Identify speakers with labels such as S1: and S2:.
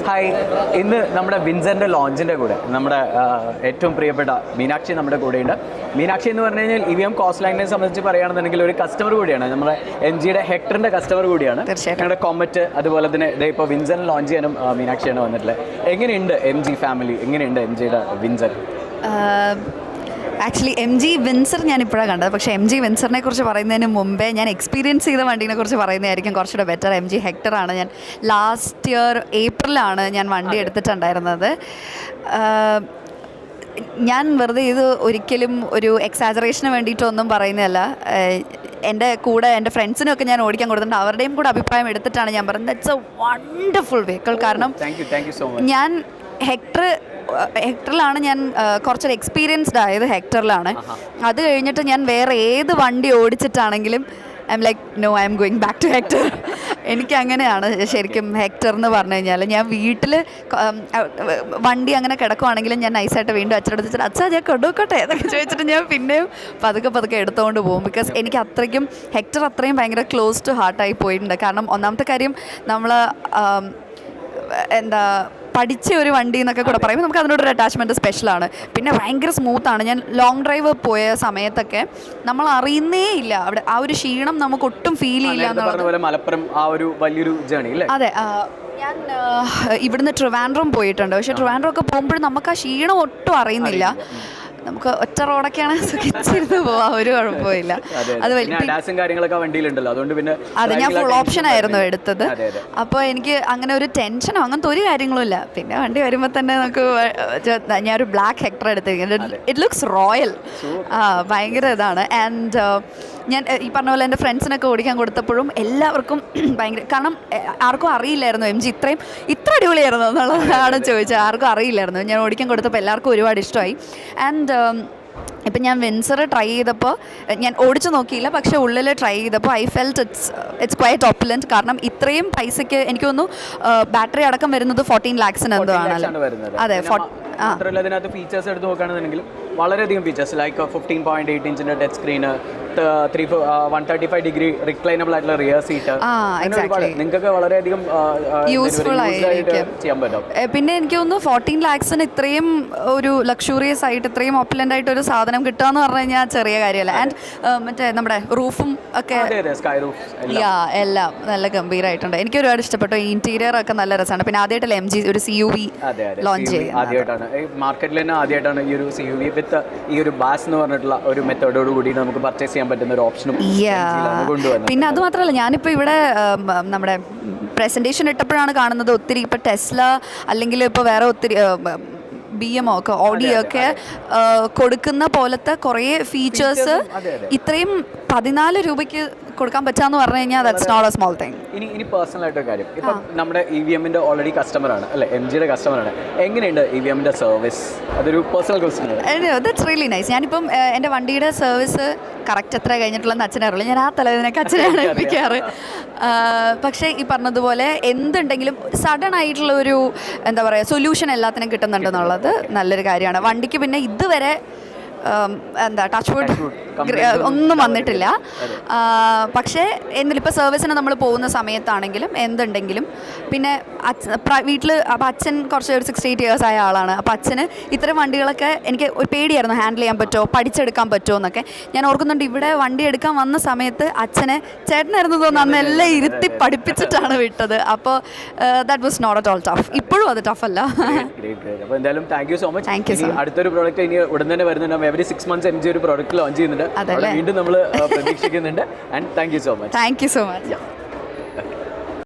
S1: Hi, ഇന്ന് നമ്മുടെ വിൻസറിൻ്റെ ലോഞ്ചിൻ്റെ കൂടെ നമ്മുടെ ഏറ്റവും പ്രിയപ്പെട്ട മീനാക്ഷി നമ്മുടെ കൂടെയുണ്ട്. മീനാക്ഷി എന്ന് പറഞ്ഞു കഴിഞ്ഞാൽ EVM കോസ്റ്റ് ലൈനിനെ സംബന്ധിച്ച് പറയുകയാണെന്നുണ്ടെങ്കിൽ ഒരു കസ്റ്റമർ കൂടിയാണ്. നമ്മുടെ MGയുടെ ഹെക്ടറിൻ്റെ കസ്റ്റമർ കൂടിയാണ്. ഞങ്ങളുടെ കൊമറ്റ് അതുപോലെ തന്നെ ഇതേ ഇപ്പോൾ വിൻസറിന് ലോഞ്ച് ചെയ്യാനും മീനാക്ഷിയാണ് വന്നിട്ടുള്ളത്. എങ്ങനെയുണ്ട് MG ഫാമിലി, എങ്ങനെയുണ്ട് MGയുടെ വിൻസർ?
S2: ആക്ച്വലി MG വിൻസർ ഞാൻ ഇപ്പോഴാണ് കണ്ടത്. പക്ഷേ MG വിൻസറിനെ കുറിച്ച് പറയുന്നതിന് മുമ്പേ ഞാൻ എക്സ്പീരിയൻസ് ചെയ്ത വണ്ടീനെ കുറിച്ച് പറയുന്നതായിരിക്കും കുറച്ചുകൂടെ ബെറ്റർ. MG ഹെക്ടറാണ്. ഞാൻ ലാസ്റ്റ് ഇയർ ഏപ്രിലാണ് ഞാൻ വണ്ടി എടുത്തിട്ടുണ്ടായിരുന്നത്. ഞാൻ വെറുതെ ഇത് ഒരിക്കലും ഒരു എക്സാജറേഷന് വേണ്ടിയിട്ടൊന്നും പറയുന്നതല്ല. എൻ്റെ കൂടെ എൻ്റെ ഫ്രണ്ട്സിനൊക്കെ ഞാൻ ഓടിക്കാൻ കൊടുത്തിട്ടുണ്ട്. അവരുടെയും കൂടെ അഭിപ്രായം എടുത്തിട്ടാണ് ഞാൻ പറയുന്നത് ഇറ്റ്സ് എ വണ്ടർഫുൾ വെഹിക്കിൾ. കാരണം ഞാൻ ഹെക്ടറിലാണ് ഞാൻ കുറച്ചൊരു എക്സ്പീരിയൻസ്ഡ് ആയത് ഹെക്ടറിലാണ്. അത് കഴിഞ്ഞിട്ട് ഞാൻ വേറെ ഏത് വണ്ടി ഓടിച്ചിട്ടാണെങ്കിലും I'm like no, I'm going back to Hector. എനിക്ക് അങ്ങനെയാണ് ശരിക്കും ഹെക്ടർ എന്ന് പറഞ്ഞു കഴിഞ്ഞാൽ. ഞാൻ വീട്ടിൽ വണ്ടി അങ്ങനെ കിടക്കുവാണെങ്കിലും ഞാൻ നൈസായിട്ട് വീണ്ടും അച്ഛനെടുത്തിട്ട് അച്ഛാ ഞാൻ കൊണ്ടുപോക്കട്ടെ എന്നൊക്കെ ചോദിച്ചിട്ട് ഞാൻ പിന്നെയും പതുക്കെ എടുത്തുകൊണ്ട് പോകും. ബിക്കോസ് എനിക്ക് അത്രയ്ക്കും ഹെക്ടർ അത്രയും ഭയങ്കര ക്ലോസ് ടു ഹാർട്ടായി പോയിട്ടുണ്ട്. കാരണം ഒന്നാമത്തെ കാര്യം നമ്മൾ പഠിച്ച ഒരു വണ്ടി എന്നൊക്കെ കൂടെ പറയുമ്പോൾ നമുക്ക് അതിനോടൊരു അറ്റാച്ച്മെൻറ്റ് സ്പെഷ്യലാണ്. പിന്നെ ഭയങ്കര സ്മൂത്താണ്. ഞാൻ ലോങ് ഡ്രൈവ് പോയ സമയത്തൊക്കെ നമ്മൾ അറിയുന്നേ ഇല്ല, അവിടെ ആ ഒരു ക്ഷീണം നമുക്ക് ഒട്ടും ഫീൽ ചെയ്യില്ല എന്നുള്ളത്.
S1: മലപ്പുറം ആ ഒരു വലിയൊരു ജേണി അല്ലേ?
S2: അതെ, ഞാൻ ഇവിടുന്ന് ട്രിവാൻഡ്രം പോയിട്ടുണ്ട്. പക്ഷേ ട്രിവാൻഡ്രം ഒക്കെ പോകുമ്പോഴും നമുക്ക് ആ ക്ഷീണം ഒട്ടും അറിയുന്നില്ല. നമുക്ക് ഒറ്റ റോഡൊക്കെയാണ് സുഖിച്ചിരുന്ന് പോവാം, ഒരു കുഴപ്പമില്ല. അതെ, ഞാൻ ഫുൾ ഓപ്ഷൻ ആയിരുന്നു എടുത്തത്. അപ്പോൾ എനിക്ക് അങ്ങനെ ഒരു ടെൻഷനോ അങ്ങനത്തെ ഒരു കാര്യങ്ങളും ഇല്ല. പിന്നെ വണ്ടി വരുമ്പോൾ തന്നെ നമുക്ക് ഞാനൊരു ബ്ലാക്ക് ഹെക്ടർ എടുത്തിരിക്കുന്നത്. ഇറ്റ് ലുക്സ് റോയൽ, ഭയങ്കര ഇതാണ്. ആൻഡ് ഞാൻ ഈ പറഞ്ഞ പോലെ എൻ്റെ ഫ്രണ്ട്സിനൊക്കെ ഓടിക്കാൻ കൊടുത്തപ്പോഴും എല്ലാവർക്കും ഭയങ്കര, കാരണം ആർക്കും അറിയില്ലായിരുന്നു MG ഇത്ര അടിപൊളിയായിരുന്നു എന്നുള്ളതാണ് ചോദിച്ചത്. ആർക്കും അറിയില്ലായിരുന്നു. ഞാൻ ഓടിക്കാൻ കൊടുത്തപ്പോൾ എല്ലാവർക്കും ഒരുപാട് ഇഷ്ടമായി. ആൻഡ് ഇപ്പം ഞാൻ വിൻസർ ട്രൈ ചെയ്തപ്പോൾ ഞാൻ ഓടിച്ചു നോക്കിയില്ല, പക്ഷേ ഉള്ളിൽ ട്രൈ ചെയ്തപ്പോൾ ഐ ഫെൽറ്റ് ഇറ്റ്സ് ക്വൈറ്റ് ഓപ്പുലൻറ്റ്. കാരണം ഇത്രയും പൈസയ്ക്ക് എനിക്ക് തോന്നുന്നു ബാറ്ററി അടക്കം വരുന്നത് 14 lakhs എന്തോ ആണല്ലോ. അതെ,
S1: അതിനകത്ത് ഫീച്ചേഴ്സ് എടുത്ത് നോക്കുകയാണെന്നുണ്ടെങ്കിൽ വളരെയധികം ഫീച്ചേഴ്സ് ലൈക്ക് 15.8 ഇഞ്ചിൻ്റെ ടച്ച് സ്ക്രീന്, 135-degree റിക്ലൈനബിൾ ആയിട്ടുള്ള റിയർ സീറ്റ്, നിങ്ങൾക്കൊക്കെ വളരെയധികം
S2: യൂസ്ഫുൾ ആയിരിക്കും ചെയ്യാൻ പറ്റും. പിന്നെ എനിക്ക് തോന്നുന്നു 14 lakhs ഇത്രയും ഒരു ലക്ഷൂറിയസ് ആയിട്ട് ഇത്രയും ഓപ്പുലൻ്റ് ആയിട്ട് ഒരു സാധനം കിട്ടുക എന്ന് പറഞ്ഞു കഴിഞ്ഞാൽ ചെറിയ കാര്യമല്ല. ആൻഡ് മറ്റേ നമ്മുടെ റൂഫും ഒക്കെ എല്ലാം നല്ല ഗംഭീരമായിട്ടുണ്ട്. എനിക്ക് ഒരുപാട് ഇഷ്ടപ്പെട്ടു. ഇന്റീരിയർ ഒക്കെ നല്ല രസമാണ്. പിന്നെ ആദ്യമായിട്ടല്ലേ MG ഒരു CUV ലോഞ്ച് ചെയ്യുന്നത്.
S1: മാർക്കറ്റിൽ തന്നെ ആദ്യമായിട്ടാണ് ഈ ഒരു CUV വിത്ത് ഈ ഒരു ബാസ് എന്ന് പറഞ്ഞിട്ടുള്ള ഒരു മെത്തേഡോട് കൂടി നമുക്ക് പർച്ചേസ് ചെയ്യാൻ പറ്റുന്ന ഒരു ഓപ്ഷനും കൊണ്ടുവന്നു.
S2: പിന്നെ അത് മാത്രമല്ല, ഞാനിപ്പോൾ ഇവിടെ നമ്മുടെ പ്രസന്റേഷൻ ഇട്ടപ്പോഴാണ് കാണുന്നത് ഒത്തിരി ഇപ്പോൾ ടെസ്ല അല്ലെങ്കിൽ ഇപ്പോൾ വേറെ ഒത്തിരി BM ഒക്കെ ഓഡിയോ ഒക്കെ കൊടുക്കുന്ന പോലത്തെ കുറേ ഫീച്ചേഴ്സ് ഇത്രയും 14 രൂപയ്ക്ക് കൊടുക്കാൻ പറ്റാന്ന് പറഞ്ഞു കഴിഞ്ഞാൽ that's not a small thing.
S1: ഇനി പേഴ്സണൽ ആയിട്ടൊരു കാര്യം, ഇപ്പം നമ്മുടെ EVMന്റെ ഓൾറെഡി കസ്റ്റമറാണ് അല്ലേ, MGയുടെ കസ്റ്റമറാണ്. എങ്ങനെയുണ്ട് EVMന്റെ സർവീസ്? അതൊരു പേഴ്സണൽ ക്വസ്റ്റ്യൻ ആണ്.
S2: That's really nice. ഞാനിപ്പം എൻ്റെ വണ്ടിയുടെ സർവീസ് കറക്റ്റ് എത്ര കഴിഞ്ഞിട്ടുള്ളതെന്ന് അച്ഛനെ അറിയില്ല. ഞാൻ ആ തലേദിനൊക്കെ അച്ഛനെയാണ് ഏൽപ്പിക്കാറ്. പക്ഷേ ഈ പറഞ്ഞതുപോലെ എന്തുണ്ടെങ്കിലും സഡൻ ആയിട്ടുള്ള ഒരു എന്താ പറയുക സൊല്യൂഷൻ എല്ലാത്തിനും കിട്ടുന്നുണ്ടെന്നുള്ളത് നല്ലൊരു കാര്യമാണ്. വണ്ടിക്ക് പിന്നെ ഇതുവരെ ടച്ച് വുഡ് ഒന്നും വന്നിട്ടില്ല. പക്ഷേ എന്നിൽ ഇപ്പോൾ സർവീസിന് നമ്മൾ പോകുന്ന സമയത്താണെങ്കിലും എന്തുണ്ടെങ്കിലും പിന്നെ വീട്ടിൽ അപ്പോൾ അച്ഛൻ കുറച്ച് ഒരു 68 years ആയ ആളാണ്. അപ്പോൾ അച്ഛന് ഇത്തരം വണ്ടികളൊക്കെ എനിക്ക് ഒരു പേടിയായിരുന്നു, ഹാൻഡിൽ ചെയ്യാൻ പറ്റുമോ, പഠിച്ചെടുക്കാൻ പറ്റുമോ എന്നൊക്കെ. ഞാൻ ഓർക്കുന്നുണ്ട് ഇവിടെ വണ്ടി എടുക്കാൻ വന്ന സമയത്ത് അച്ഛനെ ചേട്ടനായിരുന്നു തോന്നുന്നു അന്ന് എല്ലാം ഇരുത്തി പഠിപ്പിച്ചിട്ടാണ് വിട്ടത്. അപ്പോൾ that was not at all tough. ഇപ്പോഴും അത് ടഫ് അല്ല.
S1: അപ്പോൾ എന്തായാലും താങ്ക് യു സോ മച്ച്. അടുത്തൊരു പ്രോഡക്റ്റ് ഇനി ഉടൻ തന്നെ വരുന്നുണ്ട്. എവറി 6 months MG ഒരു പ്രോഡക്റ്റ് ലോഞ്ച് ചെയ്യുന്നുണ്ട്. വീണ്ടും നമ്മൾ പ്രതീക്ഷിക്കുന്നുണ്ട്. And thank you so much.
S2: Thank you so much.